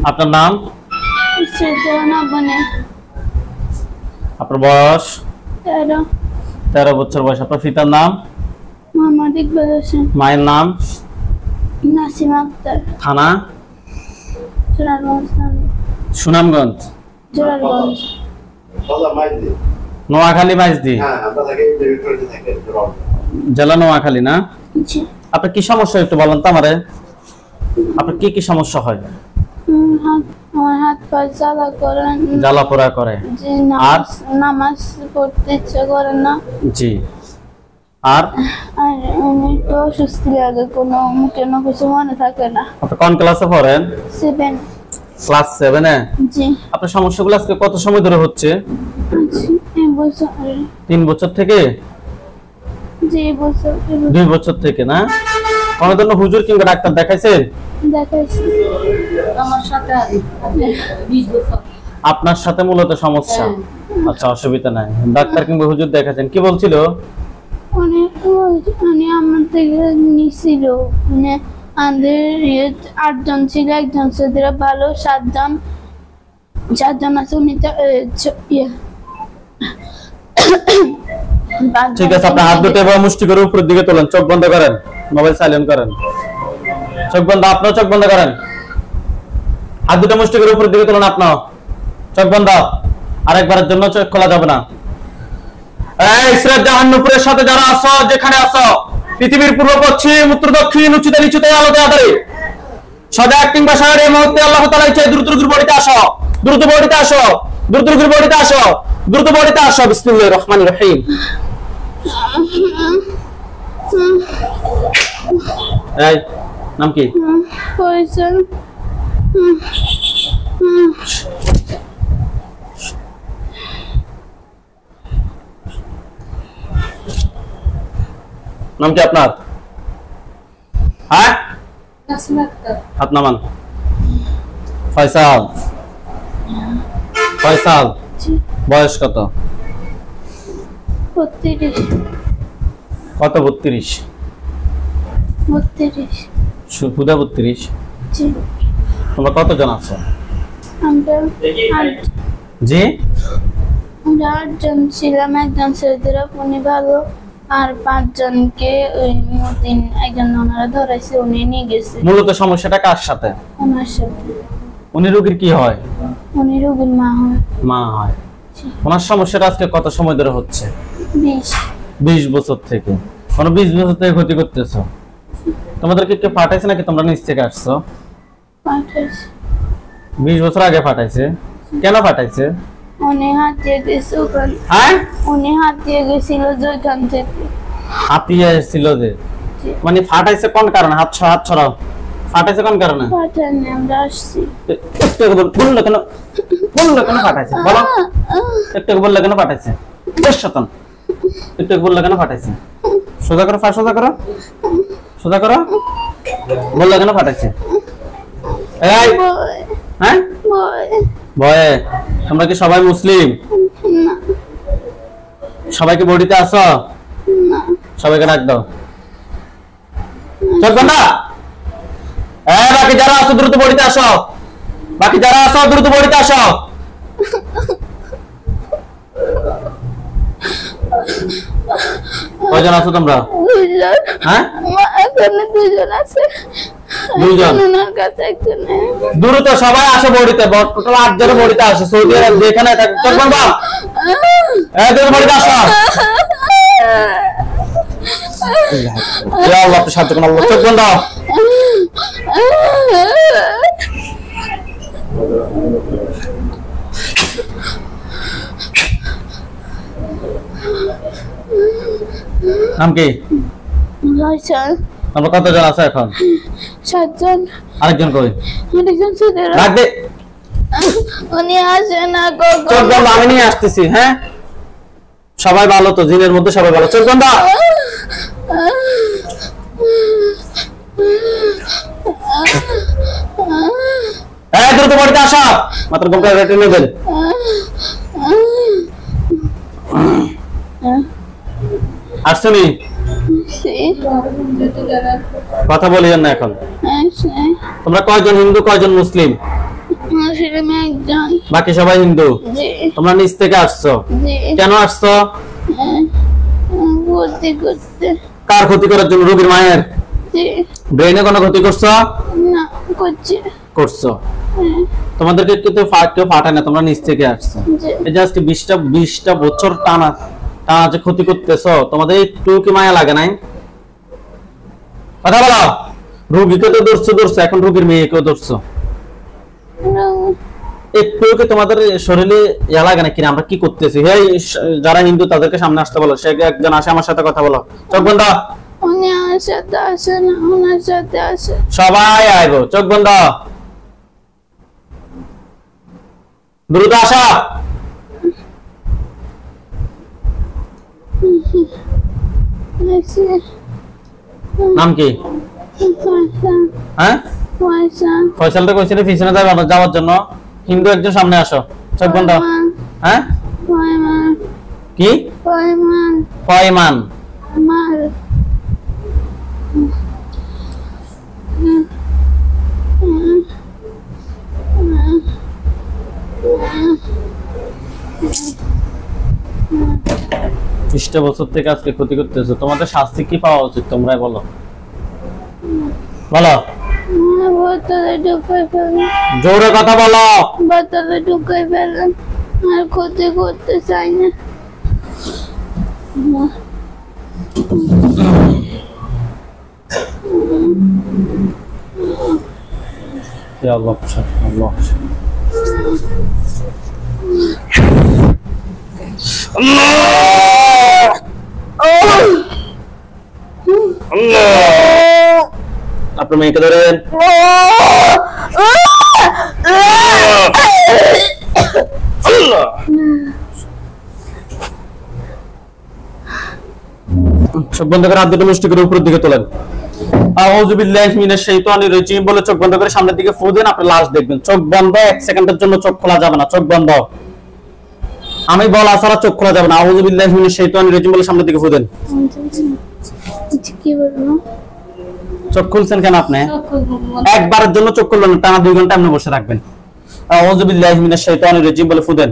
আপনার নাম? সেজনা বনে। আপনার বয়স? 13। 13 বছর বয়স। আপনার পিতার নাম? মোহাম্মদ ইকবাল হোসেন। মায়ের নাম? নাসিমা আক্তার। থানা? জোরারগঞ্জ। সুনামগঞ্জ। জোরারগঞ্জ। নোয়াখালী মাইজদি। জেলা নোয়াখালী না? জি। আপনার কি সমস্যা একটু বলেন তো আমারে। আপনার কি কি সমস্যা হয়? আমার হাত পা জ্বালা করে। জ্বালা পোড়া করে। জি। নামাজ পড়তে ইচ্ছা করে না। জি। আর একটু অসুস্থ লাগে, কোনো কেন কিছু মনে থাকে না। আপনি কোন ক্লাসে পড়েন? 7। ক্লাস 7 এ? জি। আপনার সমস্যাগুলো আজকে কত সময় ধরে হচ্ছে? 3 বছর থেকে? জি, বছর। 2 বছর থেকে না? কোনো দিন হুজুর কিংবা ডাক্তার দেখাইছেন? দেখাইছি। আমার সাথে 20 বছর। আপনার সাথে মূলত সমস্যা? আচ্ছা, অসুবিধা নাই। ডাক্তার কিংবা হুজুর দেখাইছেন, কি বলছিল? আমার থেকে নিছিল, মানে আমাদের 8 জন ছিল, একজন সেদিরা ভালো, 7 জন 4 জন আছে। উনি ঠিক আছে, আপনার হাত দুটো এবার মুষ্টি করে উপরের দিকে তোলেন, চোখ বন্ধ করেন, মোবাইল সাইলেন্ট করেন। চোখ বন্ধ, আপনিও চোখ বন্ধ করেন। হাত দুটো মুষ্টি করে উপরের দিকে তোলেন, আপনিও চোখ বন্ধ। আরেকবারের জন্য চোখ খোলা যাবে না। এই ইসরাত জাহান্নামের সাথে যারা আছো, যেখানে আছো, পৃথিবীর পূর্ব পশ্চিম উত্তর দক্ষিণ উচ্চতে নিচুতে আলোতে আধারে সদা কিংবা শহরে এই মুহূর্তে আল্লাহ তাআলা চাই দ্রুত দ্রুত বডিতে আসো, দ্রুত বডিতে আসো, দ্রুত দ্রুত বডিতে আসো, দ্রুত বডিতে আসো। বিসমিল্লাহির রহমানির রহিম। এই নাম কি? ফয়সাল। নাম কি আপনার? হ্যাঁ, নাসিমা আক্তার। হাত নামান। ফয়সাল। ফয়সাল, বয়স কত? 32। কত? 32? 32। হুদা 32? জি। তোমরা কতজন আছো? আমরা জি, 8 জন ছিলাম, একজন সেদিরা উনি ভালো, আর 5 জনকে ওই মতিন একজন ওনারা ধরাইছে, উনি নিয়ে গেছে। মূলত সমস্যাটা কার সাথে? ওনার সাথে। উনি রোগীর কি হয়? উনি রোগীর মা হয়। মা হয়। ওনার সমস্যাটা আজকে কত সময় ধরে হচ্ছে? 20। 20 বছর থেকে। কোনো 20 বছর থেকে ক্ষতি করতেছো। তোমাদেরকে কেউ পাঠাইছে নাকি তোমরা নিজ থেকে আসছো? পাঠাইছে। 20 বছর আগে পাঠাইছে। কেন পাঠাইছে? উনি হাতিয়ে গেছে ওখানে। হ্যাঁ, উনি হাতিয়ে গেছিল ওইখান থেকে। হাতিয়ে এসেছিল যে, মানে ফাটাইছে কোন কারণে? হাত ছড়াও। ফাটাইছে কোন কারণে? পাঠানি, আমরা আসছি। একটু বললো কেন? বললো কেন ফাটাইছে? বলো। একটু বললো কেন ফাটাইছে? বেশ শতন। একটু বললো কেন ফাটাইছে? সোজা করো, সোজা করো, সোজা করো। বললো কেন ফাটাইছে? এই, হ্যাঁ, ভয়ে। তোমরা কি সবাই মুসলিম? না। সবাইকে বডিতে আসো? না। সবাইকে ডাক দাও। চল না। বাকি যারা আসো দ্রুত বডিতে আসো। বাকি যারা আসো দ্রুত বডিতে আসো। কয়জন আছো তোমরা? 2 জন। হ্যাঁ, এখানে 2 জন আছে। 2 জন। ওনার কাছে একজন। দ্রুত সবাই আসো বডিতে। টোটাল 8 জন বডিতে আসো। সৌদি আরব যেখানে থাকে চল বাবা। দ্রুত বডিতে আসো। ইয়া আল্লাহ, আপনি সাহায্য করুন আল্লাহ। চোখ বন্ধ। নাম কি? ফয়সাল। তোমরা কতজন আছো এখন? 7 জন। আরেকজন কই? আরেকজন সেদিরা। ডাক দে। উনি আসে না চোখ কখন। বন্ধ, আমি নিয়ে আসতেছি। হ্যাঁ, সবাই ভালো তো? জিনের মধ্যে সবাই ভালো? চোখ বন্ধ। দ্রুত বাড়িতে আসা। মাত্র গমটা রেটে নেবেন। আসছনি? কথা বলিয়েন না এখন। তোমরা কয়জন হিন্দু, কয়জন মুসলিম? মুসলিম একজন। বাকি সবাই হিন্দু। জি তোমরা নিচ থেকে আসছো, জি। কেন আসছো? ক্ষতি করতে। কার ক্ষতি করার জন্য? রোগীর মায়ের। জি ব্রেনে কোনো ক্ষতি করছো? না করছি। করছো। তোমাদেরকে কিন্তু কেউ ফাটায় না, তোমরা নিচ থেকে আসছো। জি এই যে আজকে 20টা বছর টানা টানা যে ক্ষতি করতেছো, তোমাদের একটু কি মায়া লাগে নাই? কথা বলো। রোগীকে তো ধরছো, এখন রোগীর মেয়েকেও ধরছো। একটু কি তোমাদের শরীরে ইয়া লাগে না কিনা আমরা কি করতেছি? হে যারা হিন্দু তাদেরকে সামনে আসতে বলো। সে একজন আসে আমার সাথে কথা বলো। চোখ বন্ধ। উনি আমার সাথে আসে না, ওনার সাথে আসে। সবাই আইবো। চোখ বন্ধ। দ্রুত আসা। নাম কি? হ্যাঁ ফয়সালটা কইছিল পিছনে যাওয়ার জন্য। হিন্দু একজন সামনে আসো। চোখ বন্ধ। হ্যাঁ কি? ফয়মান। খ্রিস্ট বছর থেকে আজকে ক্ষতি করতেছো, তোমাদের শাস্তি কি পাওয়া উচিত তোমরাই বলো। বলো বোতলে ঢুকাই ফেলেন, জোরে কথা বলো। বোতলে ঢুকাই ফেলেন, আর ক্ষতি করতে চাই না। Ya Allah, Allah. আপনার মেয়েকে ধরেন। চোখ বন্ধ করে হাত দুটো মুষ্টি করে উপরের দিকে তোলেন। আউযু বিল্লাহি মিনাশ শাইতানির রাজিম বলে চোখ বন্ধ করে সামনের দিকে ফু দেন। আপনি লাশ দেখবেন। চোখ বন্ধ, 1 সেকেন্ডের জন্য চোখ খোলা যাবে না। চোখ বন্ধ। আমি বলা ছাড়া চোখ খোলা যাবে না। আউযু বিল্লাহি মিনাশ শাইতানির রাজিম বলে সামনের দিকে ফু দেন। কি বলবো? চোখ খুলছেন কেন আপনি? একবারের জন্য চোখ খুলবেন না, টানা 2 ঘন্টা আপনি বসে রাখবেন। আউযু বিল্লাহি মিনাশ শাইতানির রাজিম বলে ফু দেন।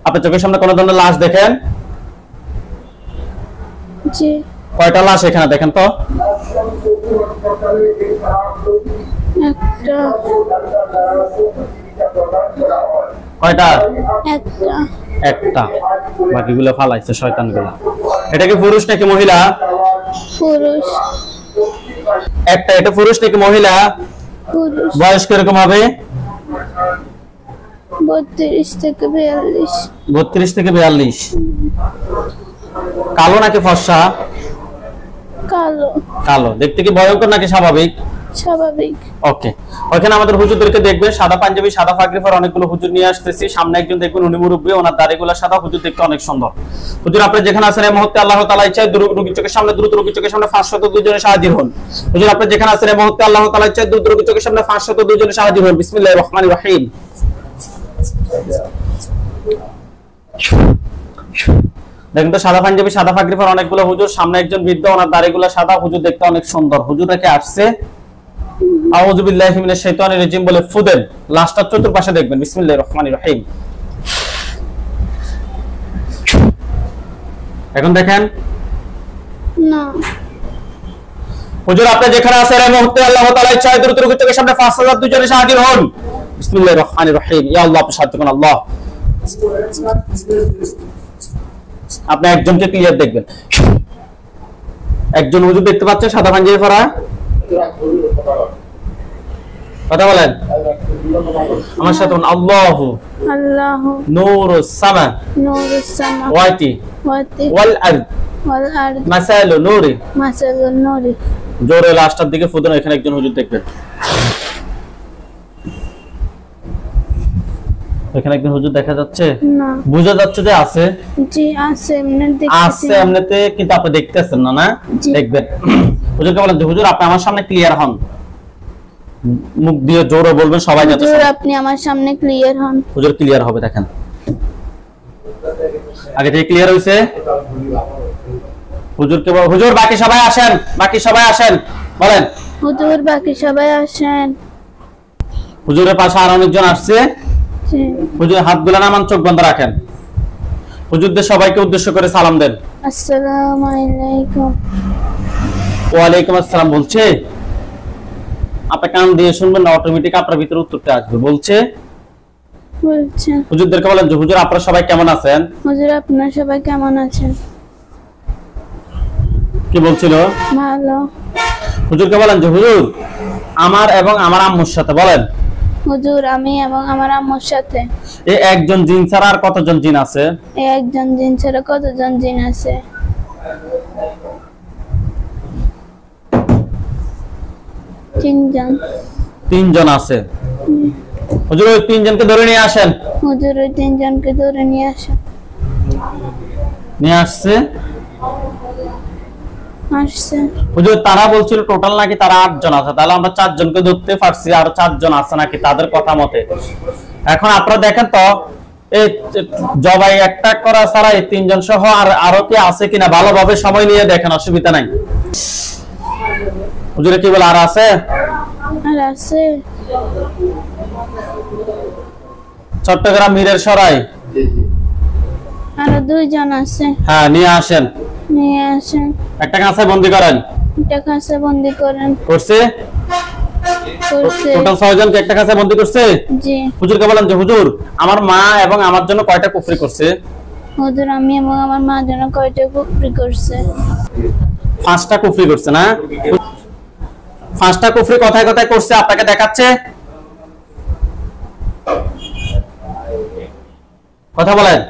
আপনার চোখের সামনে কোন ধরনের লাশ দেখেন? জি কয়টা লাশ এখানে দেখেন তো? একটা। কয়টা? একটা। একটা। বাকিগুলো ফালাইছে শয়তানগুলো। এটা কি পুরুষ নাকি মহিলা? পুরুষ। একটা। এটা পুরুষ নাকি মহিলা? পুরুষ। বয়স কিরকম হবে? 32 থেকে 42। 32 থেকে 42। কালো নাকি ফর্সা? কালো। কালো। দেখতে কি ভয়ঙ্কর নাকি স্বাভাবিক? স্বাভাবিক। ওকে। ওখানে আমাদের হুজুরদেরকে দেখবেন, সাদা পাঞ্জাবি সাদা পাগড়ি পরে অনেকগুলো হুজুর নিয়ে আসতেছি। সামনে একজন দেখবেন উনি মুরব্বী, ওনার দাড়িগুলো সাদা। হুজুর দেখতে অনেক সুন্দর। হুজুর আপনি যেখানে আছেন এই মুহূর্তে আল্লাহ তাআলা ইচ্ছায় রোগীর চোখের সামনে দ্রুত রোগীর চোখের সামনে 502 জনের হাজির হন। হুজুর আপনি যেখানে আছেন এই মুহূর্তে আল্লাহ তাআলা ইচ্ছায় দ্রুত রোগীর চোখের সামনে 502 জনের হাজির হন। বিসমিল্লাহির রহমানির রহিম। দেখেন তো সাদা পাঞ্জাবি সাদা পাগড়ি পরে অনেকগুলো হুজুর, সামনে একজন বৃদ্ধ, ওনার দাড়িগুলো সাদা। হুজুর দেখতে অনেক সুন্দর। হুজুররা কি আসছে? আউযু বিল্লাহি মিনাশ শাইতানির রাজিম বলে ফু দেন। লাশটা চতুর্পাশে দেখবেন। বিসমিল্লাহির রহমানির রহিম। এখন দেখেন না। হুজুর আপনি যেখানে আছেন এই মুহূর্তে আল্লাহ তাআলা ইচ্ছায় দ্রুত রোগীর চোখের সামনে 5,002 জনের হাজির হন। বিসমিল্লাহির রহমানির রহিম। ইয়া আল্লাহ, আপনি সাহায্য করুন আল্লাহ। আপনি একজনকে ক্লিয়ার দেখবেন। একজন হুজুর দেখতে পাচ্ছেন সাদা পাঞ্জাবি পরা। কথা বলেন আমার সাথে। আল্লাহু আল্লাহু নূরুস সামা নূরুস ওয়াতি সামাওয়াতি ওয়াল আরদ ওয়াল আরদ মাসালু নূরি। মাসালুন নূরি। জোরে লাশটার দিকে ফুদেন। এখানে একজন হুজুর দেখবেন। এখানে একজন হুজুর দেখা যাচ্ছে? না। বোঝা যাচ্ছে যে আছে। জি আছে, এমনি দেখতেছি। আছে এমনিতে, কিন্তু আপনি দেখতেছেন না। না জি। দেখবেন। হুজুরকে বলেন যে হুজুর আপনি আমার সামনে ক্লিয়ার হন। মুখ দিয়ে জোরে বলবেন সবাই যাতে হুজুর শুনে। আপনি আমার সামনে ক্লিয়ার হন। হুজুর ক্লিয়ার হবে। দেখেন আগে থেকে ক্লিয়ার হইছে। হুজুরকে বল হুজুর বাকি সবাই আসেন, বাকি সবাই আসেন। বলেন হুজুর বাকি সবাই আসেন। হুজুরের পাশে আর অনেকজন আসছে। জি। হুজুর হাতগুলো নামান, চোখ বন্ধ রাখেন। হুজুরদের সবাইকে উদ্দেশ্য করে সালাম দেন। আসসালামু আলাইকুম। ওয়ালাইকুম আসসালাম বলছে। আপনি কান দিয়ে শুনবেন না, অটোমেটিক আপনার ভিতরে উত্তরটা আসবে। বলছে বলছেন হুজুরদেরকে বলেন যে হুজুর আপনারা সবাই কেমন আছেন? হুজুর আপনারা সবাই কেমন আছেন? কি বলছিল? ভালো। হুজুরকে বলেন যে হুজুর আমার এবং আমার আম্মুর সাথে বলেন। হুজুর আমি এবং আমার আম্মুর সাথে। এই একজন জিন ছাড়া আর কতজন জিন আছে? এই একজন জিন ছাড়া কতজন জিন আছে? তিনজন। তিনজন আছে। হুজুর ওই তিনজনকে ধরে নিয়ে আসেন। হুজুর ওই তিনজনকে ধরে নিয়ে আসেন। নিয়ে আসছে। আসছে। হুজুর তারা বলছিল টোটাল নাকি তারা 8 জন আছে, তাহলে আমরা 4 জনকে ধরতে পারছি, আর 4 জন আছে নাকি তাদের কথা মতে। এখন আপনারা দেখেন তো এই জবাই একটা করা ছাড়া এই 3 জন সহ আর আরো কি আছে কিনা ভালোভাবে সময় নিয়ে দেখেন, অসুবিধা নাই। হুজুরে কি বলে আর আছে? আর আছে। চট্টগ্রাম মীরের সরাই আরো 2 জন আছে। হ্যাঁ নিয়ে আসেন। নিয়ে আসেন। একটা কাঁচায় বন্দি করেন। একটা কাছে বন্দি করেন। করছে করছে। টোটাল 6 জনকে একটা কাঁচায় বন্দি করছে। জি। হুজুরকে বলেন যে হুজুর আমার মা এবং আমার জন্য কয়টা কুফরি করছে? হুজুর আমি এবং আমার মা যেন কয়টা কুফরি করছে? 5টা কুফরি করছে না? 5টা কুফরি কথায় কথায় করছে, আপনাকে দেখাচ্ছে। কথা বলেন,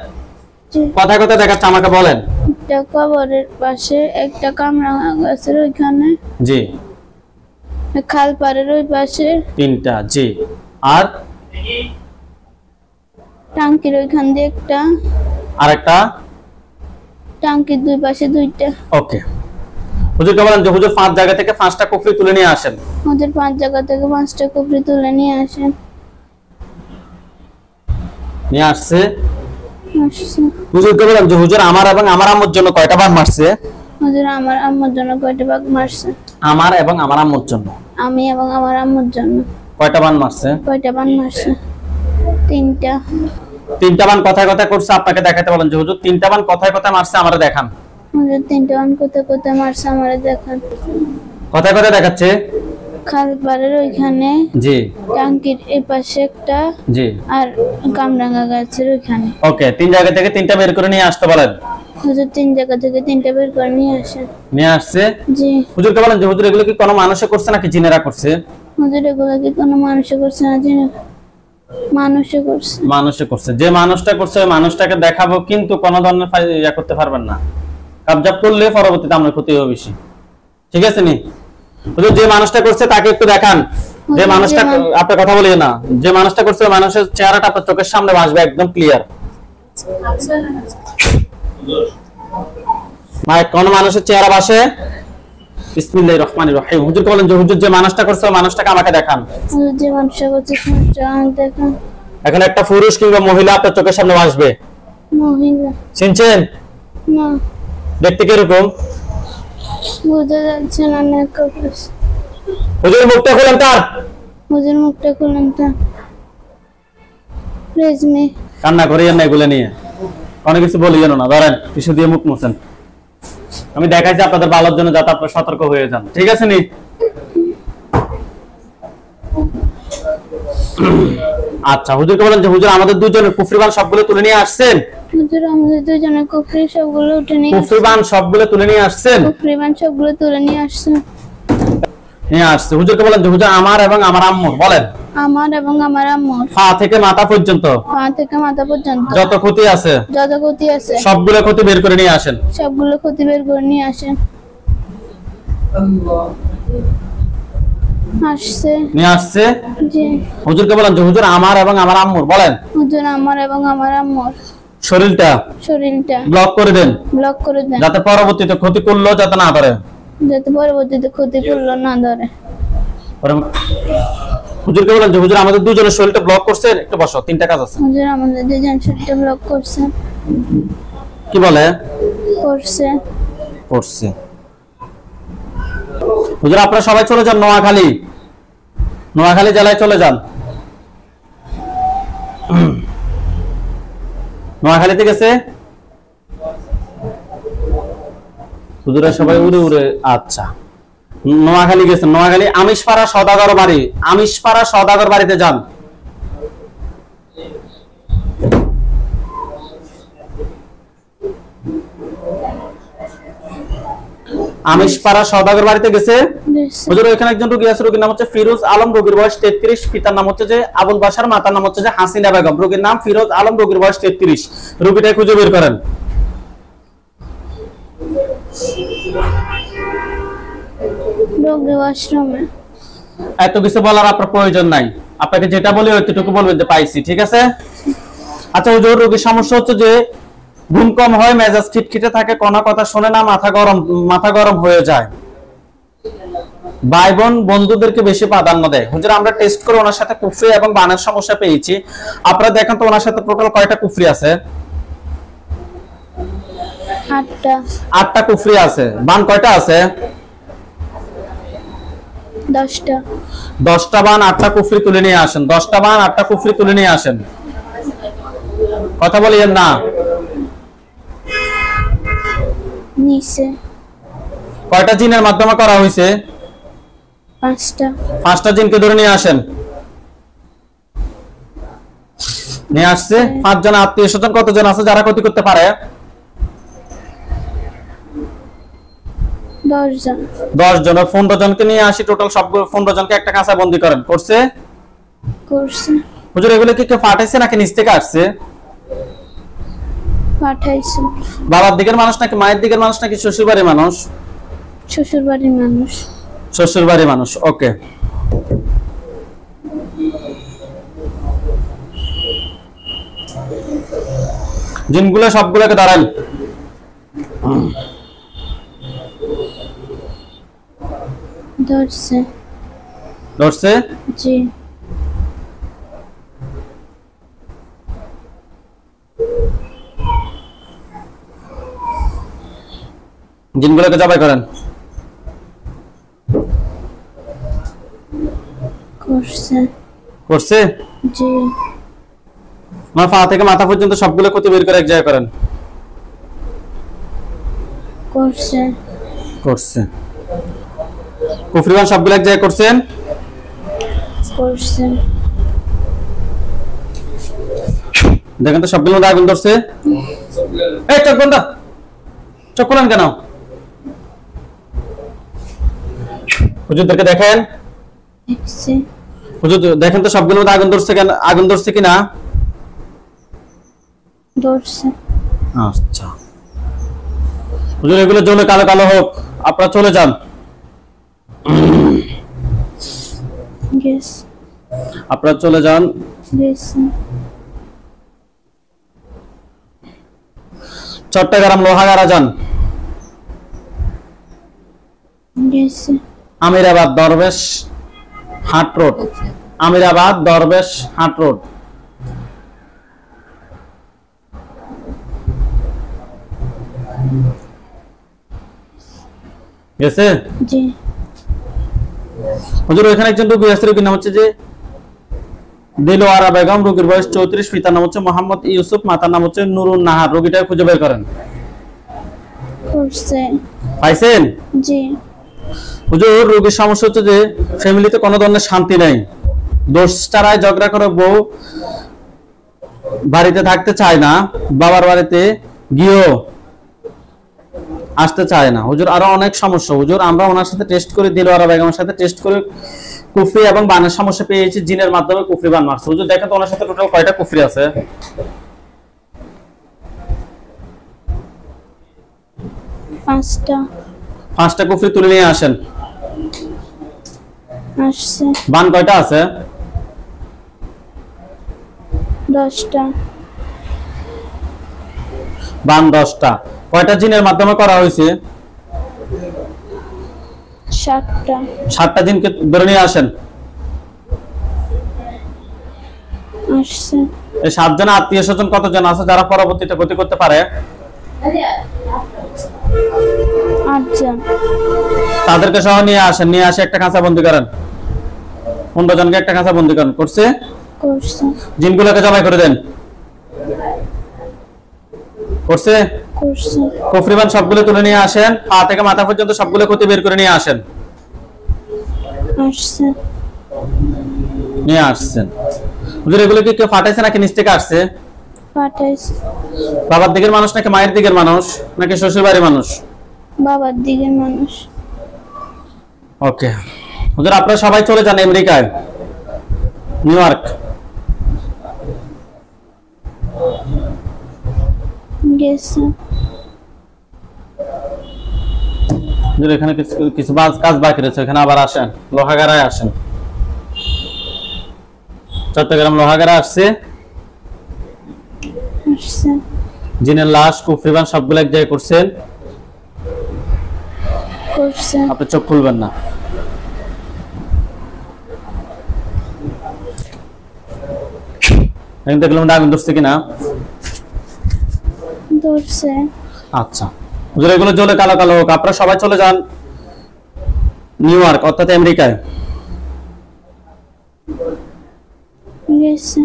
জি। কথায় কথায় দেখাচ্ছে, আমাকে বলেন। একটা কবরের পাশে, একটা কামরাঙা গাছের ওইখানে, জি। খাল পাড়ের ওই পাশে, 3টা। জি। আর টাঙ্কির ওইখান দিয়ে একটা, আরেকটা। টাঙ্কির 2 পাশে 2টা। ওকে। হুজুরকে বলেন যে হুজুর 5 জায়গা থেকে 5টা কুফরি তুলে নিয়ে আসেন। হুজুর 5 জায়গা থেকে 5টা কুফরি তুলে নিয়ে আসেন। নিয়ে আসছে। আসছে। হুজুরকে বলেন যে হুজুর আমার এবং আমার আম্মুর জন্য কয়টা বান মারছে? হুজুর আমার আম্মুর জন্য কয়টা বাঘ মারছে? আমার এবং আমার আম্মুর জন্য। আমি এবং আমার আম্মুর জন্য কয়টা বান মারছে? কয়টা বান মারছে? 3টা। 3টা বান কথায় কথায় করছে, আপনাকে দেখাতে বলেন যে হুজুর 3টা বান কথায় কথায় মারছে, আমারে দেখান। হুজুর 3টা বান কোথায় কোথায় মারছে আমারে দেখান। কথায় কথায় দেখাচ্ছে। খাল পাড়ের ওইখানে, জি। টাঙ্কির এই পাশে একটা, জি। আর কামরাঙা গাছের ওইখানে। ওকে, 3 জায়গা থেকে 3টা বের করে নিয়ে আসতে বলেন। হুজুর 3 জায়গা থেকে 3টা বের করে নিয়ে আসেন। নিয়ে আসছে। জি। হুজুরকে বলেন যে হুজুর এগুলো কি কোনো মানুষে করছে নাকি জিনেরা করছে? হুজুর এগুলো কি কোনো মানুষে করছে না, জিনে মানুষে করছে? মানুষে করছে। যে মানুষটা করছে ওই মানুষটাকে দেখাবো, কিন্তু কোনো ধরনের ইয়া করতে পারবেন না। কাবজাব করলে পরবর্তীতে আমার ক্ষতি হবে বেশি। ঠিক আছে নি? হুজুর যে মানুষটা করছে তাকে একটু দেখান। যে মানুষটা, আপনি কথা বলিয়ে না, যে মানুষটা করছে ওই মানুষের চেহারাটা আপনার চোখের সামনে ভাসবে একদম ক্লিয়ার। ভাই কোন মানুষের চেহারা ভাসে? বিসমিল্লাহির রহমানির রহিম। হুজুরকে বলেন যে হুজুর যে মানুষটা করছে ওই মানুষটাকে আমাকে দেখান। হুজুর যে মানুষটা করছে মানুষটা দেখান। এখন একটা পুরুষ কিংবা মহিলা আপনার চোখের সামনে ভাসবে, মহিলা? চিনছেন? না। দেখতে কিরকম? বোঝা যাচ্ছে না। হুজুর মুখটা খোলেন তার। হুজুর মুখটা খুলেন তা। রেজমি। কান্না করিয়েন না এগুলো নিয়ে, অনেক কিছু বলিয়েন না। ধরেন টিস্যু দিয়ে মুখ মুছেন। আমি দেখাইছি আপনাদের ভালোর জন্য, যাতে আপনারা সতর্ক হয়ে যান। ঠিক আছে নি? আচ্ছা, হুজুরকে বলেন যে হুজুর আমাদের দুজনের কুফরিবান সবগুলো তুলে নিয়ে আসছেন। হুজুর আমাদের দুজনের কুফরি সবগুলো উঠে নিয়ে কুফরিবান সবগুলো তুলে নিয়ে আসছেন। কুফরিবান সবগুলো তুলে নিয়ে আসছেন। নিয়ে আসছে। হুজুরকে বলেন যে হুজুর আমার এবং আমার আম্মুর বলেন আমার এবং আমার আম্মুর পা থেকে মাথা পর্যন্ত পা থেকে মাথা পর্যন্ত যত ক্ষতি আছে যত ক্ষতি আছে সবগুলো ক্ষতি বের করে নিয়ে আসেন। সবগুলো ক্ষতি বের করে নিয়ে আসেন। আসছে। নিয়ে আসছে। জি। হুজুরকে বলেন যে হুজুর আমার এবং আমার আম্মুর বলেন হুজুর আমার এবং আমার আম্মুর শরীরটা ব্লক করে দেন, ব্লক করে দেন, যাতে পরবর্তীতে ক্ষতি করলো যাতে না ধরে, যাতে পরবর্তীতে ক্ষতি করলো না ধরে। হুজুরকে বলেন যে হুজুর আমাদের দুজনের শরীরটা ব্লক করছে, একটু বসো, 3টা কাজ আছে। হুজুর আমাদের দুজন শরীরটা ব্লক করছে। কি বলে? করছে। করছে। হুজুর আপনারা সবাই চলে যান নোয়াখালী, নোয়াখালী জেলায় চলে যান। নোয়াখালীতে গেছে হুজুরা সবাই উড়ে উড়ে। আচ্ছা, নোয়াখালী গেছেন, নোয়াখালী আমিষপাড়া সওদাগর বাড়ি, আমিষপাড়া সওদাগর বাড়িতে যান। আমিষপাড়া সওদাগর বাড়িতে গেছে হুজুর। ওইখানে একজন রোগী আছে, রোগীর নাম হচ্ছে ফিরোজ আলম, রোগীর বয়স 33, পিতার নাম হচ্ছে যে আবুল বাশার, মাতার নাম হচ্ছে যে হাসিনা বেগম। রোগীর নাম ফিরোজ আলম, রোগীর বয়স 33। রোগীটা খুঁজে বের করেন। রোগী ওয়াশরুমে। এত কিছু বলার আপনার প্রয়োজন নাই, আপনাকে যেটা বলি ওইটুকু বলবেন যে পাইছি, ঠিক আছে? আচ্ছা হুজুর, রোগীর সমস্যা হচ্ছে যে ঘুম কম হয়, মেজাজ খিটখিটে থাকে, কোনো কথা শোনে না, মাথা গরম হয়ে যায়, ভাই বোন বন্ধুদেরকে বেশি প্রাধান্য দেয়। হুজুর আমরা টেস্ট করে ওনার সাথে কুফরি এবং বানের সমস্যা পেয়েছি। আপনারা দেখেন তো ওনার সাথে টোটাল কয়টা কুফরি আছে? 8টা কুফরি আছে। বান কয়টা আছে? 10টা বান 8টা কুফরি তুলে নিয়ে আসেন। 10টা বান 8টা কুফরি তুলে নিয়ে আসেন। কথা বলিয়েন না। নিচে কয়টা জিনের মাধ্যমে করা হয়েছে? 5টা জিনকে ধরে নিয়ে আসেন। নিয়ে আসছে 5 জন আত্মীয় স্বজন। কতজন আছে যারা ক্ষতি করতে পারে? 10 জন। 10 জন। 15 জনকে নিয়ে আসি, টোটাল সবগুলো 15 জনকে একটা কাঁচা বন্দি করেন। করছে? হুজুর এগুলো কি কেউ পাঠাইছে নাকি নিচ থেকে আসছে? পাঠাইছে। বাবার দিকের মানুষ নাকি মায়ের দিকের মানুষ নাকি শ্বশুর বাড়ির মানুষ? শ্বশুর বাড়ির মানুষ। শ্বশুর বাড়ির মানুষ, ওকে। জিনগুলো সবগুলোকে দাঁড়ান। ধরছে? জি। জিনগুলোকে জবাই করেন। করছে? জি। আমার পা থেকে মাথা পর্যন্ত সবগুলো ক্ষতি বের করে এক জায়গায় করেন। করছে। কুফরিবান সবগুলো এক জায়গায় করছেন? দেখেন তো সবগুলো মধ্যে আগুন ধরছে। এই চোখ বন্ধ, চোখ খোলেন কেন? হুজুরদেরকে দেখেন। হুজুর দেখেন তো সবগুলোর মধ্যে আগুন ধরছে কেন? আগুন ধরছে কিনা? ধরছে। আচ্ছা হুজুর এগুলো জ্বলে কালো কালো হোক, আপনারা চলে যান। আপনারা চলে যান। চট্টগ্রাম লোহাগাড়া যান। আমিরাবাদ দরবেশ হাট রোড, আমিরাবাদ দরবেশ হাট রোড। গেছে? জি। হুজুর এখানে একজন রোগী আছে, রোগীর নাম হচ্ছে যে দিলওয়ারা বেগম, রোগীর বয়স 34, পিতার নাম হচ্ছে মোহাম্মদ ইউসুফ, মাতার নাম হচ্ছে নুরুন নাহার। রোগীটা খুঁজে বের করেন। পাইছেন? জি। হুজুর রোগীর সমস্যা হচ্ছে যে ফ্যামিলিতে কোনো ধরনের শান্তি নাই, দোষ ছাড়াই ঝগড়া করে বউ বাড়িতে থাকতে চায় না, বাবার বাড়িতে গিয়েও আসতে চায় না। হুজুর আরো অনেক সমস্যা। হুজুর আমরা ওনার সাথে টেস্ট করে, দিলওয়ারা বেগমের সাথে টেস্ট করে কুফরি এবং বানের সমস্যা পেয়েছি, জিনের মাধ্যমে কুফরি বান মারছে। হুজুর দেখেন তো ওনার সাথে টোটাল কয়টা কুফরি আছে? 5টা কুফরি তুলে নিয়ে আসেন। বান কয়টা আছে? 10টা। বান 10টা। কয়টা জিনের মাধ্যমে করা হয়েছে? 7টা। 7টা জিনকে ধরে নিয়ে আসেন। এই 7 জন আত্মীয় স্বজন কতজন আছে যারা পরবর্তীতে ক্ষতি করতে পারে? 8 জন। তাদেরকে সহ নিয়ে আসেন, নিয়ে আসে একটা খাঁচা বন্দি করেন। 15 জনকে একটা খাঁচা বন্দি করেন। করছে? করছে। জিনগুলোকে জবাই করে দেন। করছে? করছে। কুফরিবান সবগুলো তুলে নিয়ে আসেন, পা থেকে মাথা পর্যন্ত সবগুলো ক্ষতি বের করে নিয়ে আসেন। আসছে। নিয়ে আসছেন। হুজুর এগুলো কি কেউ ফাটাইছে নাকি নিচ থেকে আসছে? পাঠাইছে। বাবার দিকের মানুষ নাকি মায়ের দিকের মানুষ নাকি শ্বশুর বাড়ির মানুষ? বাবার দিকের মানুষ। ওকে হুজুর আপনারা সবাই চলে যান আমেরিকায়, নিউ ইয়র্ক। গেছে। হুজুর এখানে কিছু কাজ বাকি রয়েছে, এখানে আবার আসেন, লোহাগাড়ায় আসেন। চট্টগ্রাম লোহাগাড়া আসছে। আসছে। জিনের লাশ কুফরিবান সবগুলো এক জায়গায় করছেন। করছে। আপনি চোখ খুলবেন না। এখন দেখলাম আগুন ধরছে কিনা। ধরছে। আচ্ছা হুজুর এগুলো জ্বলে কালো কালো হোক, আপনারা সবাই চলে যান নিউ ইয়র্ক অর্থাৎ আমেরিকায়। গেছে।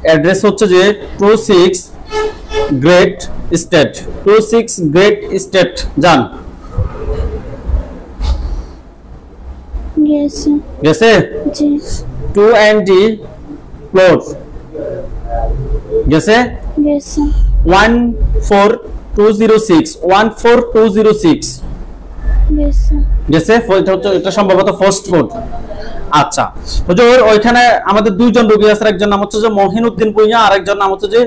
অ্যাড্রেস হচ্ছে যে 26 গ্রেট স্টেট, 26 গ্রেট স্টেট যান। গেছে। গেছে? জি। 2ND ফ্লোর গেছে? গেছে। 14206 14206 গেছে। গেছে। এটা সম্ভবত ফার্স্ট কোড। আচ্ছা হুজুর ওইখানে আমাদের দুইজন রোগী আছে, একজন নাম হচ্ছে যে মহিনুদ্দিন ভুঁইয়া, আর একজন নাম হচ্ছে যে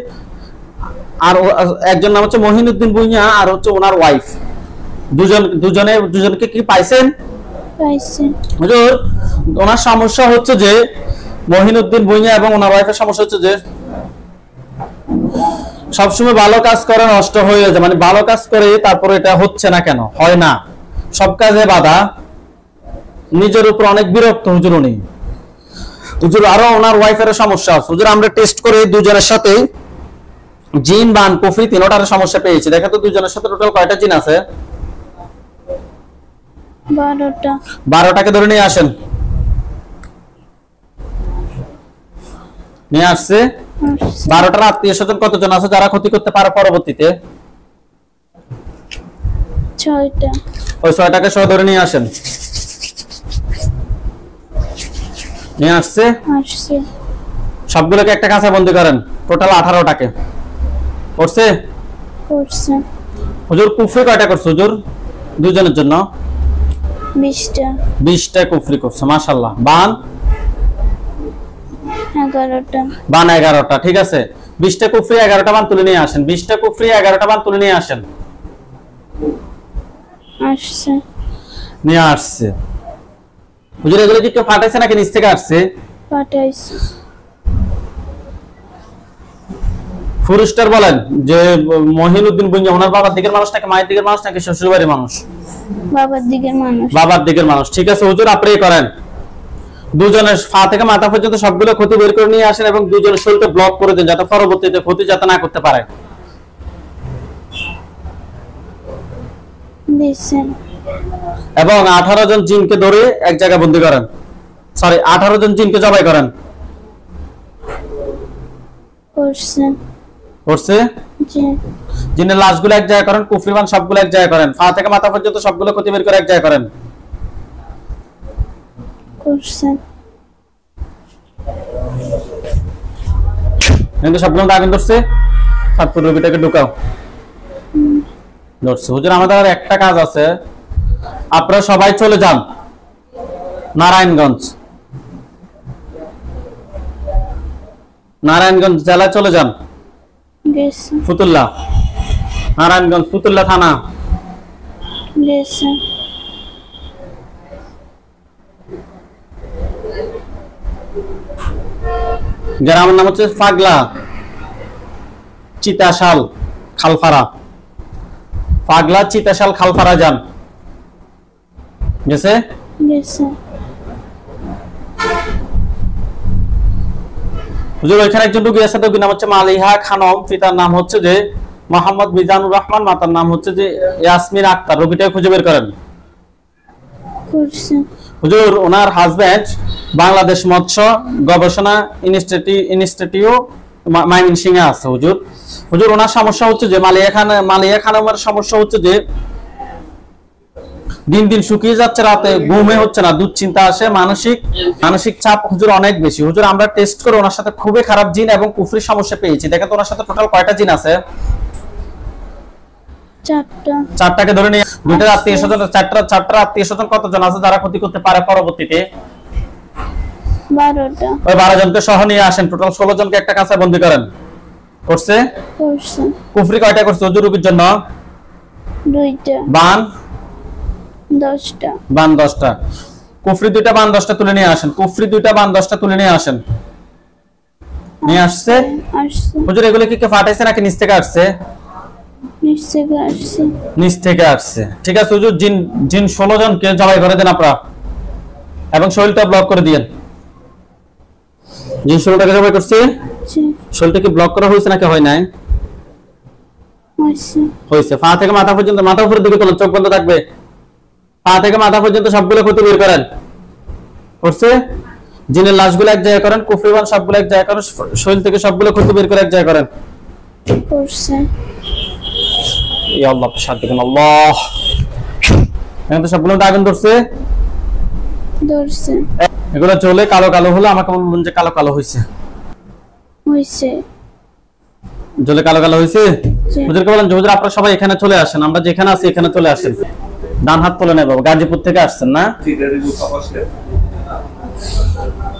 একজন নাম হচ্ছে মহিনুদ্দিন ভুঁইয়া আর হচ্ছে ওনার ওয়াইফ। দুজনকে কি পাইছেন? পাইছে। হুজুর ওনার সমস্যা হচ্ছে যে মহিনুদ্দিন ভুঁইয়া এবং ওনার ওয়াইফের সমস্যা হচ্ছে যে সবসময় ভালো কাজ করে নষ্ট হয়ে যায়, মানে ভালো কাজ করে তারপরে এটা হচ্ছে না, কেন হয় না? সব কাজে বাধা, নিজের উপর অনেক বিরক্ত হুজুর উনি। হুজুর আরো ওনার ওয়াইফের সমস্যা আছে হুজুর, আমরা টেস্ট করে দুজনের সাথে জিন বান কুফরি তিনটার সমস্যা পেয়েছি। দেখো তো দুজনের সাথে টোটাল কয়টা জিন আছে? 12টা। 12টাকে ধরে নিয়ে আসেন। নিয়ে আসছে। 12টার আত্মীয় স্বজন কতজন আছে যারা ক্ষতি করতে পারে পরবর্তীতে? 6টা। ওই 6টাকে সহ ধরে নিয়ে আসেন। নিয়ে আসছে। আসছে। সবগুলোকে একটা কাঁচা বন্দি করেন, টোটাল 18টাকে। করছে? করছে। হুজুর কুফরি কয়টা করছে হুজুর দুজনের জন্য? 20টা। 20টা কুফরি করছে মাশাআল্লাহ। বান? 11টা। বান 11টা। ঠিক আছে 20টা কুফরি 11টা বান তুলে নিয়ে আসেন। 20টা কুফরি 11টা বান তুলে নিয়ে আসেন। আসছে। নিয়ে আসছে। হুজুর এগুলো কি কেউ ফাটাইছে নাকি নিচ থেকে আসছে? পাঠাইছে। ফুরুস্টার বলেন যে মহিনুদ্দিন ভুঁইয়া ওনার বাবার দিকের মানুষ নাকি মায়ের দিকের মানুষ নাকি শ্বশুর বাড়ির মানুষ? বাবার দিকের মানুষ। বাবার দিকের মানুষ। ঠিক আছে হুজুর আপনি করেন, দুজনের পা থেকে মাথা পর্যন্ত সবগুলো ক্ষতি বের করে নিয়ে আসেন এবং দুজনের শরীরটা ব্লক করে দেন যাতে পরবর্তীতে ক্ষতি যাতে না করতে পারে। দিছেন। এবং 18 জন জিনকে ধরে এক জায়গায় বন্দী করেন, সরি 18 জন জিনকে জবাই করেন। করছে। করছে? জি। জিনের লাশগুলো এক জায়গায় করেন, কুফরিবান সবগুলো এক জায়গায় করেন, পা থেকে মাথা পর্যন্ত সবগুলো ক্ষতি বের করে এক জায়গায় করেন। করছে। কিন্তু সবগুলো আগুন ধরছে। সাতপুর রবিটাকে ঢুকাও। ধরছে। হুজুর আমাদের আর একটা কাজ আছে, আপনারা সবাই চলে যান নারায়ণগঞ্জ, নারায়ণগঞ্জ জেলায় চলে যান। গেছে। ফুতুল্লাহ, নারায়ণগঞ্জ ফুতুল্লাহ থানা। গেছে। গ্রামের নাম হচ্ছে পাগলা চিতাশাল খালফারা। পাগলা চিতাশাল খালফারা যান। গেছে? গেছে। হুজুর ওইখানে একজন রোগী আছে, রোগীর নাম হচ্ছে মালিহা খানম, পিতার নাম হচ্ছে যে মোহাম্মদ মিজানুর রহমান, মাতার নাম হচ্ছে যে ইয়াসমিন আক্তার। রোগীটা খুঁজে বের করেন। করছে হুজুর ওনার হাজবেন্ড বাংলাদেশ মৎস্য গবেষণা ইনস্টিটিউট ময়মনসিংহে আছে। হুজুর হুজুর ওনার সমস্যা হচ্ছে যে মালিয়া খানমের সমস্যা হচ্ছে যে দিন দিন শুকিয়ে যাচ্ছে, রাতে ঘুমে হচ্ছে না, দুশ্চিন্তা আসে, মানসিক চাপ হুজুর অনেক বেশি। হুজুর আমরা টেস্ট করে ওনার সাথে খুবই খারাপ জিন এবং কুফরি সমস্যা পেয়েছি। দেখেন তো ওনার সাথে টোটাল কয়টা জিন আছে? 4টা। 4টাকে ধরে নিয়ে দুইটা আত্মীয়স্বজন, চারটা আত্মীয়স্বজন কতজন আছে যারা ক্ষতি করতে পারে পরবর্তীতে? 12টা। ওই 12 জনকে সহ নিয়ে আসেন। টোটাল 16 জনকে একটা কাছে বন্দী করেন। করছে? করছে কুফরি কয়টা করছে হুজুর রোগীর জন্য? 2টা। বান 10টা। বান 10টা। কুফরি 2টা বান 10টা তুলে নিয়ে আসেন। কুফরি 2টা বান 10টা তুলে নিয়ে আসেন। নিয়ে আসছে আসছে হুজুর। এগুলো কি কে ফাটাইছে নাকি নিচ থেকে আসছে? নিশ্চয় আসছে। নিচ থেকে আসছে। ঠিক আছে হুজুর, জিন 16 জনকে জবাই করে দেন আপনারা এবং শরীরটা ব্লক করে দিয়েন। জিন 16টাকে জবাই করছে। জি শরীরটা কি ব্লক করা হয়েছে নাকি হয় নাই? হয়েছে। হয়েছে। পা থেকে মাথা পর্যন্ত, মাথা উপরের দিকে তোলেন, চোখ বন্ধ থাকবে। পা থেকে মাথা পর্যন্ত সবগুলো ক্ষতি বের করেন। করছে? জিনের লাশগুলো এক জায়গায় করেন, কুফরিবান সবগুলো এক জায়গায় করেন, শরীর থেকে সবগুলো ক্ষতি বের করে এক জায়গায় করেন। করছে ইয়া আল্লাহ, শান্তি দেন আল্লাহ। এখন তো সবগুলো আগুন ধরছে। ধরছে এগুলো চলে কালো কালো হলো, আমাকে বলুন যে কালো কালো হয়েছে। হয়েছে। জ্বলে কালো কালো হয়েছে। জি। হুজুরকে বলেন যে হুজুর আপনারা সবাই এখানে চলে আসেন, আমরা যেখানে আছি এখানে চলে আসেন। ডান হাত তুলে নেব। গাজীপুর থেকে আসছেন না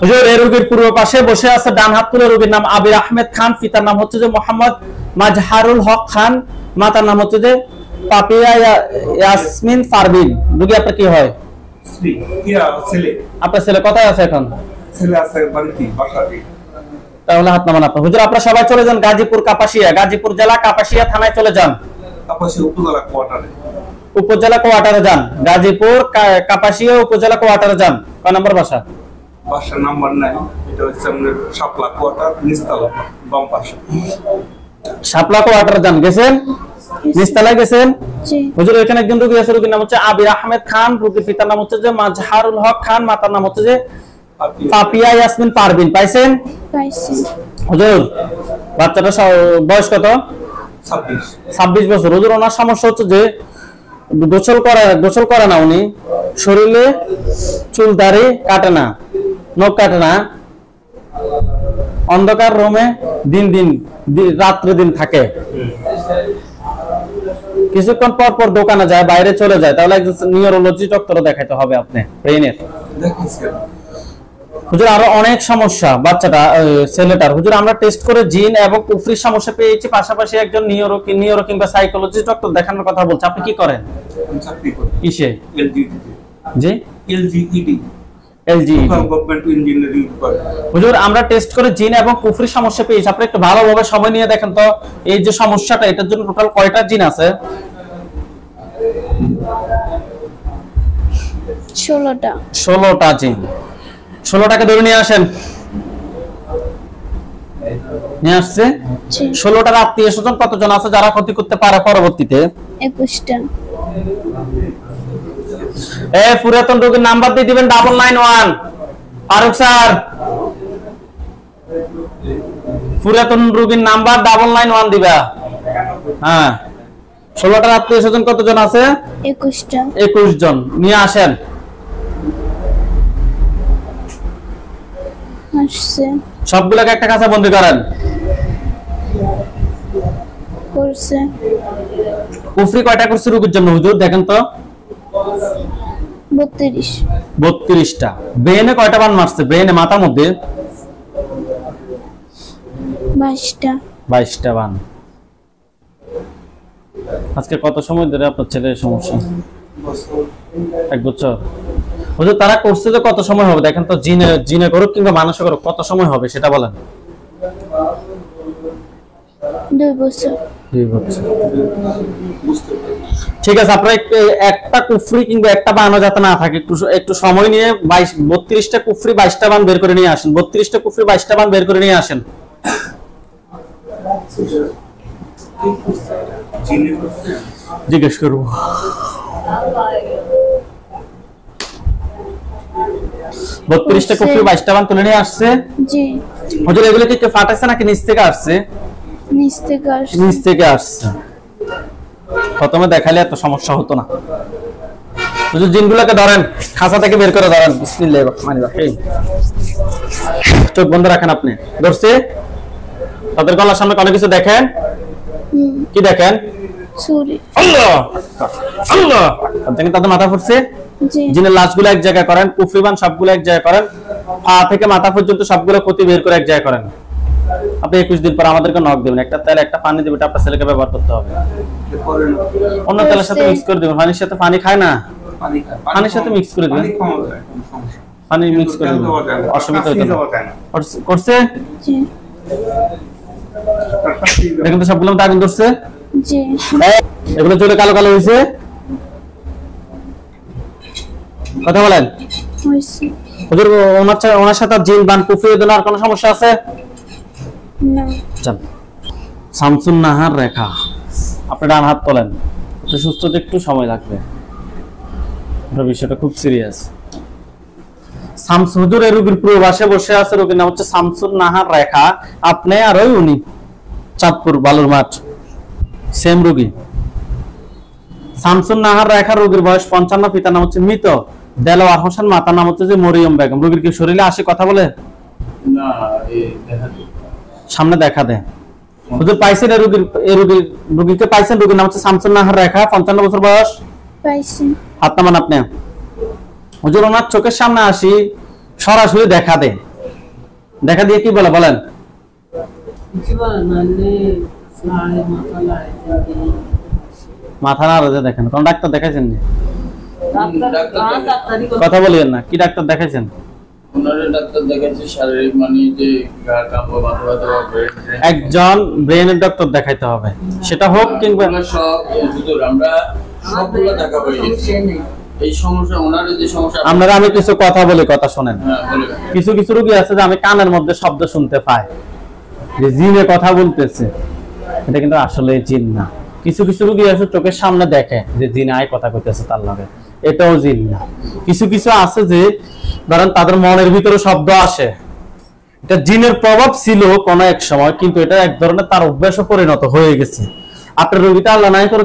হুজুর? এই রোগীর পূর্ব পাশে বসে আছে ডান হাত তুলে। রোগীর নাম আবির আহমেদ খান, পিতার নাম হচ্ছে যে মোহাম্মদ মাজহারুল হক খান, মাতার নাম হচ্ছে যে পাপিয়া ইয়াসমিন পারভিন। রোগী আপনার কি হয়? আপনার ছেলে কোথায় আছে এখন? তাহলে হাত নামান আপনার। হুজুর আপনারা সবাই চলে যান গাজীপুর কাপাসিয়া, গাজীপুর জেলা কাপাসিয়া থানায় চলে যান। উপজেলা কোয়ার্টারে যান। গাজীপুর কাপাসিয়া উপজেলা কোয়ার্টারে যান। কয় নম্বর বাসা? বাসার নাম্বার নাই, এটা হচ্ছে আমাদের শাপলা কোয়ার্টার, নিচতলা বাম পাশে। শাপলা কোয়ার্টারে যান। গেছেন? নিচতলায় গেছেন? জি হুজুর এখানে একজন রোগী আছে, রোগীর নাম হচ্ছে আবির আহমেদ খান, রোগীর পিতার নাম হচ্ছে যে মাজহারুল হক খান, মাতার নাম হচ্ছে যে পাপিয়া ইয়াসমিন পারভিন। পাইছেন? পাইছি। হুজুর বাচ্চাটা বয়স কত? 26 বছর। হুজুর ওনার সমস্যা হচ্ছে যে গোসল করে না উনি, শরীরে চুল দাড়ি কাটে না, নখ কাটে না, অন্ধকার রুমে দিন রাত্রে দিন থাকে, কিছুক্ষণ পর পর দোকানে যায়, বাইরে চলে যায়। তাহলে একজন নিউরোলজি ডক্টর দেখাইতে হবে আপনি, ব্রেইনের। হুজুর আরো অনেক সমস্যা বাচ্চাটা ছেলেটার। হুজুর আমরা টেস্ট করে জিন এবং কুফরির সমস্যা পেয়েছি, পাশাপাশি একজন নিউরো কিংবা সাইকোলজিস্ট ডক্টর দেখানোর কথা বলছে। আপনি কি করেন? কিসে? জি LGED, LG. Government engineering department. হুজুর আমরা টেস্ট করে জিন এবং কুফরির সমস্যা পেয়েছি। আপনি একটু ভালোভাবে সময় নিয়ে দেখেন তো এই যে সমস্যাটা, এটার জন্য টোটাল কয়টা জিন আছে? 16টা। 16টা জিন। 16টাকে ধরে নিয়ে আসেন। নিয়ে আসছে। 16টার আত্মীয় স্বজন কতজন আছে যারা ক্ষতি করতে পারে পরবর্তীতে? 21টা। পুরাতন রোগীর নাম্বার দিয়ে দিবেন 991। ফারুক স্যার, পুরাতন রোগীর নাম্বার 991 দিবা। হ্যাঁ, 16টার আত্মীয় স্বজন কতজন আছে? 21টা। 21 জন। নিয়ে আসেন। আসছে। সবগুলোকে একটা কাছে বন্দী করেন। করছে। কুফরি কয়টা করছে রোগীর জন্য হুজুর দেখেন তো? 32টা। ব্রেনে কয়টা বান মারছে? ব্রেনে মাথার মধ্যে 22টা বান। আজকে কত সময় ধরে আপনার ছেলের সমস্যা? 1 বছর। হুজুর তারা করছে যে কত সময় হবে দেখেন তো? জিনে করুক কিংবা মানুষে করুক, কত সময় হবে সেটা বলেন। 2 বছর। 2 বছর। ঠিক আছে, আপনারা একটা কুফরি কিংবা একটা বানও যাতে না থাকে, একটু সময় নিয়ে 32টা কুফরি 22টা বান বের করে নিয়ে আসেন। 32টা কুফরি 22টা বান বের করে নিয়ে আসেন। জিনে করছে জিজ্ঞেস করবো। বত্রিশটা কুফরি 22টা বান তুলে নিয়ে আসছে। জি হুজুর এগুলো কি কেউ ফাটাইছে নাকি নিচ থেকে আসছে? নিচ থেকে আসছে। নিচ থেকে আসছে। প্রথমে দেখালে এত সমস্যা হতো না। হুজুর জিনগুলোকে ধরেন, খাঁচা থেকে বের করে ধরেন। বিসমিল্লাহির রহমানির রহিম। চোখ বন্ধ রাখেন আপনি। ধরছে? তাদের গলার সামনে কোনো কিছু দেখেন? কি দেখেন? ছুরি। আল্লাহ আল্লাহ। দেখেন তাদের মাথা ফুটছে। জি জিনের লাশগুলো এক জায়গায় করেন, কুফরিবান সবগুলো এক জায়গায় করেন, পা থেকে মাথা পর্যন্ত সবগুলো ক্ষতি বের করে এক জায়গায় করেন। আপনি 21 দিন পর আমাদেরকে নক দেবেন, একটা তেল একটা পানি দেবেন, আপনার ছেলেকে ব্যবহার করতে হবে। অন্য তেলের সাথে মিক্স করে দেবেন, পানির সাথে পানি খায় না, পানির সাথে মিক্স করে দেবেন, পানি মিক্স করে দেবেন, অসুবিধা হতো না। করছে? জি দেখেন তো সবগুলো দাগ ধরছে। জি এগুলো জোরে কালো কালো হয়েছে। কথা বলেন। হইছে হুজুর ওনার সাথে জিন বান কুফরি দেওয়ার কোনো সমস্যা আছে? না। চল। শামসুন নাহার রেখা, আপনি ডান হাত তোলেন। সুস্থ হতে একটু সময় লাগবে, বিষয়টা খুব সিরিয়াস। শামস হুজুর এই রোগীর প্রবাসে বসে আছে, রোগীর নাম হচ্ছে শামসুন নাহার রেখা। আপনি আর ওই উনি চাঁদপুর বালুর মাঠ, সেম রোগী। শামসুন নাহার রেখা রোগীর বয়স 55, পিতার নাম হচ্ছে মৃত দেলোয়ার হোসেন, মাতার নাম হচ্ছে যে মরিয়ম বেগম। রোগীর কি শরীরে আসে কথা বলে? না, সামনে দেখা দেয়। হুজুর পাইছেন রোগীকে পাইছেন? রোগীর নাম হচ্ছে শামসুন নাহার রেখা, 55 বছর বয়স। পাইছি। হাত নামান আপনি। হুজুর ওনার চোখের সামনে আসি, সরাসরি দেখা দেয়। দেখা দিয়ে কি বলে বলেন? মাথা না রোজে দেখেন। কোন ডাক্তার দেখাইছেন? কথা বলিয়েন না, কি ডাক্তার দেখাইছেন? ডাক্তার দেখাচ্ছি শারীরিক, মানে যে গা কাঁপা, মাথা ব্যথা, একজন ব্রেনের ডক্টর দেখাইতে হবে, সেটা হোক কিংবা সব হুজুর আমরা সবগুলো টাকা পাই। এই সমস্যা ওনার যে সমস্যা, আপনারা আমি কিছু কথা বলি, কথা শোনেন। বলে কিছু কিছু রোগী আছে যে আমি কানের মধ্যে শব্দ শুনতে পাই যে জিনে কথা বলতেছে, এটা কিন্তু আসলে জিন না। কিছু কিছু রোগী আছে চোখের সামনে দেখে যে জিন আয় কথা কইতেছে তার লগে, এটাও জিন না। কিছু কিছু আছে যে ধরেন তাদের মনের ভিতরে শব্দ আসে, এটা জিনের প্রভাব ছিল কোনো এক সময়, কিন্তু এটা এক ধরনের তার অভ্যাসে পরিণত হয়ে গেছে। আপনার রোগীটা আল্লাহ নাই করে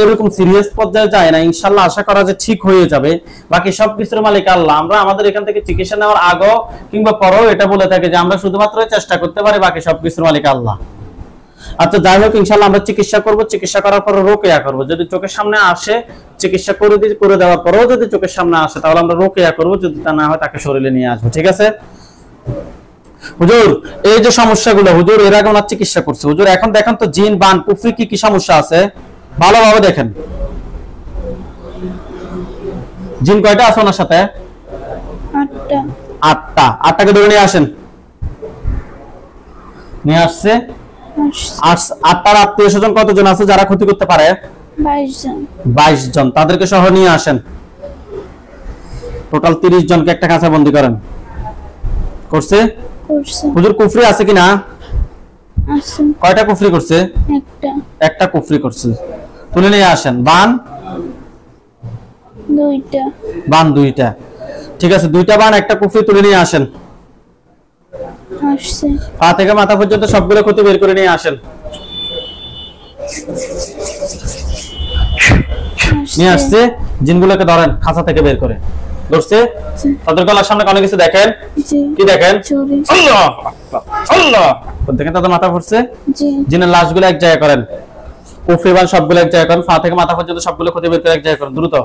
এরকম সিরিয়াস পর্যায়ে যায় না, ইনশাল্লাহ আশা করা যে ঠিক হয়ে যাবে। বাকি সবকিছুর মালিক আল্লাহ। আমরা আমাদের এখান থেকে চিকিৎসা নেওয়ার আগেও কিংবা পরেও এটা বলে থাকি যে আমরা শুধুমাত্র চেষ্টা করতে পারি, বাকি সবকিছুর মালিক আল্লাহ। আচ্ছা যাই হোক, ইনশাল্লাহ আমরা চিকিৎসা করব, চিকিৎসা করার পরে রোকেয়া করব। যদি চোখের সামনে আসে, চিকিৎসা করে দেওয়ার পরেও যদি চোখের সামনে আসে, তাহলে আমরা রোকেয়া করব। যদি তা না হয়, তাকে শরীরে নিয়ে আসবো। ঠিক আছে হুজুর? এই যে সমস্যাগুলো হুজুর এর আগে ওনার চিকিৎসা করছে। হুজুর এখন দেখেন তো জিন বান কুফরি কি কি সমস্যা আছে, ভালোভাবে দেখেন। জিন কয়টা আছে ওনার সাথে? 8টা। 8টাকে ধরে নিয়ে আসেন। নিয়ে আসছে। 8টার আত্মীয় স্বজন কতজন আছে যারা ক্ষতি করতে পারে? 22 জন। তাদেরকে সহ নিয়ে আসেন। টোটাল 30 জনকে একটা কাঁচা বন্দি করেন। করছে? হুজুর কুফরি আছে কিনা? আছে। কয়টা কুফরি করছে? একটা কুফরি করছে। তুলে নিয়ে আসেন। বান 2টা। বান 2টা। ঠিক আছে, 2টা বান একটা কুফরি তুলে নিয়ে আসেন। আসছে। পা থেকে মাথা পর্যন্ত সবগুলো ক্ষতি বের করে নিয়ে আসেন। নিয়ে আসছে। জিনগুলোকে ধরেন খাঁচা থেকে বের করে। ধরছে? তাদের গলার সামনে কোনো কিছু দেখেন? কি দেখেন? আল্লাহ আল্লাহ। দেখেন তাদের মাথা ফুটছে। জিনের লাশগুলো এক জায়গায় করেন, কুফরি বান সবগুলো এক জায়গায় করেন, পা থেকে মাথা পর্যন্ত সবগুলো ক্ষতি বের করে এক জায়গায় করেন। দ্রুত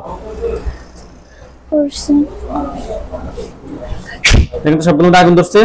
দেখেন তো সবগুলো আগুন ধরছে।